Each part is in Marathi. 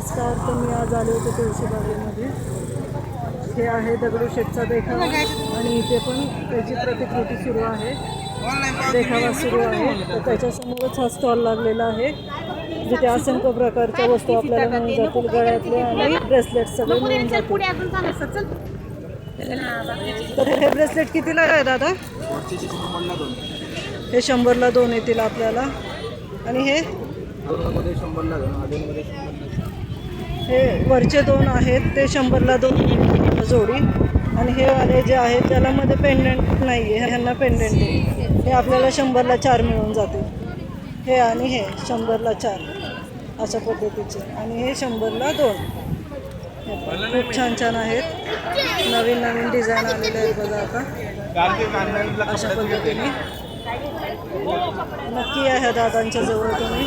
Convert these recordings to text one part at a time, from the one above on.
नमस्कार. तर मी आज आले होते तुळशीबागेमध्ये. हे आहे दगडूशेठचा देखावा आणि इथे पण त्याची प्रतिकृती सुरू आहे, देखावा सुरू आहे. तर त्याच्यासमोरच हा स्टॉल लागलेला आहे जिथे असंख्य प्रकारच्या वस्तू आपल्याला मिळून जातील. गळ्यातले आणि ब्रेसलेट सगळे मिळून जातील. तर हे ब्रेसलेट कितीला आहे दादा? हे 100ला 2 येतील आपल्याला. आणि हे वरचे 2 आहेत ते 100ला 2 जोडी. आणि हे वाले जे आहेत त्याला मध्ये पेंडंट नाही आहे, ह्यांना पेंडंट आहे. हे आपल्याला 100ला 4 मिळून जातील. हे आणि हे 100ला 4 अशा पद्धतीचे. आणि हे 100ला 2. खूप छान छान आहेत. नवीन नवीन डिझाईन आलेले आहेत बघा आता अशा पद्धतीने. नक्की या ह्या दादांच्या जवळ तुम्ही.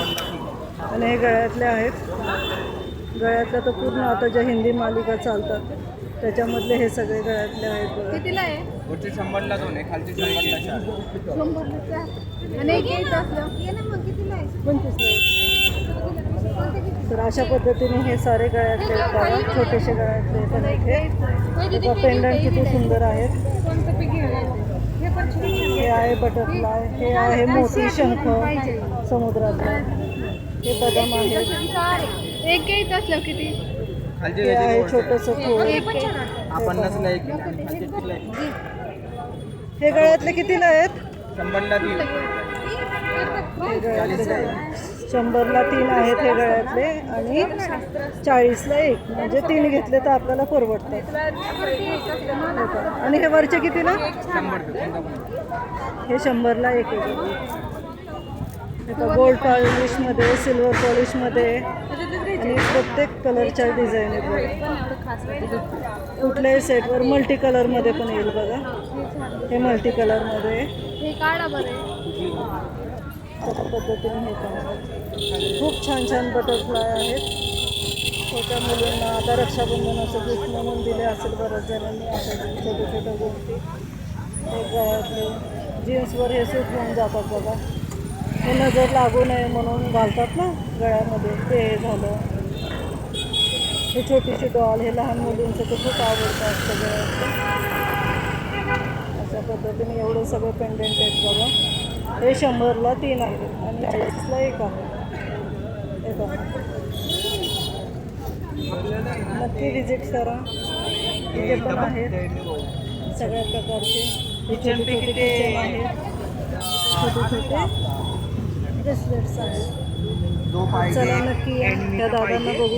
आणि हे गळ्यातले आहेत. गळ्यातल्या तर पूर्ण आता ज्या हिंदी मालिका चालतात त्याच्यामधले हे सगळे गळ्यातले आहेत बघा. कितीला आहे? वरची 100ला 2 आहे, खालची 100ला 4. आणि कितीला आहे? 25ला. तर अशा पद्धतीने हे सारे गळ्यातले आहेत बघा. छोटेसे गळ्यातले पण इथे पेंडंट किती सुंदर आहेत. हे आहे बटरफ्लाय. हे आहे मोती शंख समुद्रातला. हे बदाम आहेत. एक घ्यायचं असलं किती? हे आहे छोटंसं फूल. हे गळ्यातले कितीला आहेत? 100ला 3. हे गळ्यातले 100ला 3 आहेत हे गळ्यातले. आणि 40ला 1 म्हणजे 3 घेतले तर आपल्याला परवडतात. आणि हे वरचे कितीला? हे 100ला 1 आहे. गोल्ड पॉलिशमध्ये, सिल्वर पॉलिशमध्ये आणि प्रत्येक कलरच्या डिझाईन आहेत. कुठल्याही सेटवर मल्टी कलरमध्ये पण येईल बघा. हे मल्टी कलरमध्ये अशा पद्धतीने हे पण खूप छान छान बटरफ्लाय आहेत. छोट्या मुलींना आता रक्षाबंधनाचं गिफ्ट म्हणून दिले असेल बऱ्याच जणांनी अशा छोट्या छोट्या गोष्टी. हे गळ्यातले जीन्सवर हे सूट होऊन जातात बघा. हे नजर लागू नये म्हणून घालतात ना गळ्यामध्ये, ते हे झालं. हे छोटीशी डॉल, हे लहान मुलींचं ते खूप आवडतं असतं गळ्यातलं. अशा पद्धतीने एवढे सगळे पेंडेंट आहेत बघा. हे 100ला 3 आहेत आणि 40ला 1 आहे. हे बघा, नक्की विजिट करा. इथे पण आहेत सगळ्या प्रकारचे. हे छोटे छोटे किचन आहेत, छोटे छोटे ब्रेसलेट्स आहेत. चला नक्की या त्या दादांना बघून